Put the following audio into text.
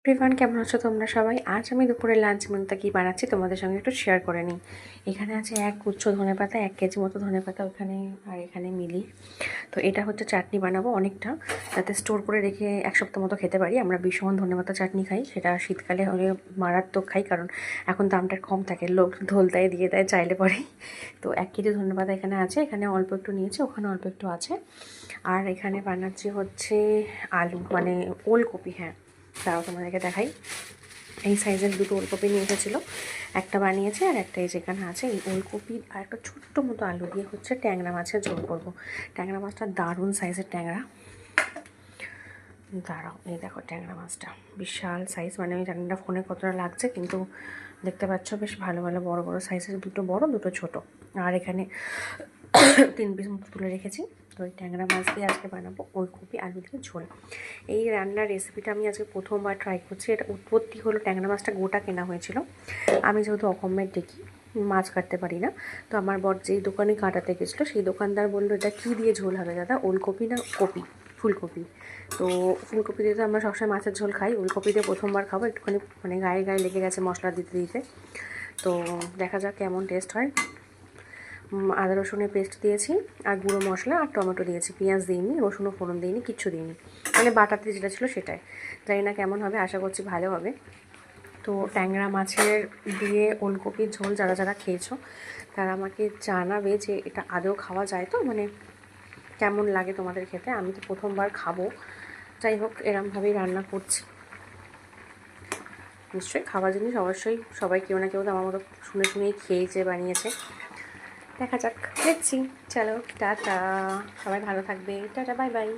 Everyone, কেমন আছো তোমরা সবাই? আজ আমি দুপুরে লাঞ্চ মেনুতে কী বানাচ্ছি তোমাদের সঙ্গে একটু শেয়ার করে নিই। এখানে আছে এক গুচ্ছ ধনেপাতা, 1 কেজি মতো ধনেপাতা ওখানে, আর এখানে মিলিয়ে। তো এটা হচ্ছে চাটনি বানাবো অনেকটা, যাতে স্টোর করে রেখে 1 সপ্তাহ মতো খেতে পারি। আমরা ভীষণ ধনেপাতা চাটনি খাই, সেটা শীতকালে হলে মারাত্মক খাই, কারণ এখন দামটা কম থাকে, লোক ধোলতায় দিয়ে দেয় চাইলে পরেই। তো 1 কেজি ধনেপাতা এখানে আছে, এখানে অল্প একটু নিয়েছি, ওখানে অল্প একটু আছে। আর এখানে বানাচ্ছি হচ্ছে আলু, মানে ওলকপি। হ্যাঁ, তাও তোমাদেরকে দেখাই। এই সাইজের দুটো ওলকপি নিয়ে এসেছিলো, একটা বানিয়েছে আর একটা এই যেখানে আছে। এই ওলকপি আর একটা ছোট্ট মতো আলু দিয়ে হচ্ছে ট্যাংরা মাছের ঝোল করবো। ট্যাংরা মাছটা দারুণ সাইজের ট্যাংরা। দাঁড়াও, এই দেখো ট্যাংরা মাছটা বিশাল সাইজ, মানে আমি জানি না ফোনে কতটা লাগছে, কিন্তু দেখতে পাচ্ছ বেশ ভালো ভালো বড় বড় সাইজের, দুটো বড় দুটো ছোট। আর এখানে 3 পিস মতো তুলে রেখেছি। তো এই ট্যাংরা মাছ দিয়ে আজকে বানাবো ওলকপি আলু দিয়ে ঝোল। এই রান্নার রেসিপিটা আমি আজকে প্রথমবার ট্রাই করছি। এটা উৎপত্তি হলো, ট্যাংরা মাছটা গোটা কেনা হয়েছিল। আমি যেহেতু অকম্মের ডেকি, মাছ কাটতে পারি না, তো আমার বর যেই দোকানে কাটাতে গেছিলো সেই দোকানদার বললো, এটা কী দিয়ে ঝোল হবে দাদা, ওলকপি না কপি? ফুলকপি। তো ফুলকপি দিয়ে তো আমরা সবসময় মাছের ঝোল খাই, ওলকপি দিয়ে প্রথমবার খাবো। একটুখানি মানে গায়ে গায়ে লেগে গেছে মশলা দিতে দিতে। তো দেখা যাক কেমন টেস্ট হয়। আদা রসুনের পেস্ট দিয়েছি, আর গুঁড়ো মশলা আর টমেটো দিয়েছি, পেঁয়াজ দিইনি, রসুনও ফোড়ন দিইনি, কিচ্ছু দিইনি, মানে বাটাতে যেটা ছিল সেটাই। জানি না কেমন হবে, আশা করছি ভালো হবে। তো ট্যাংরা মাছের দিয়ে ওলকপির ঝোল যারা যারা খেয়েছো তারা আমাকে জানাবে যে এটা আদৌ খাওয়া যায়, তো মানে কেমন লাগে তোমাদের খেতে। আমি তো প্রথমবার খাবো, যাই হোক এরমভাবেই রান্না করছি। নিশ্চয়ই খাবার জিনিস, অবশ্যই সবাই কেউ না কেউ তো আমার মতো শুনে শুনেই খেয়েছে, বানিয়েছে। দেখা যাক, দেখছি। চলো টাটা, সবাই ভালো থাকবে, টাটা, বাই বাই।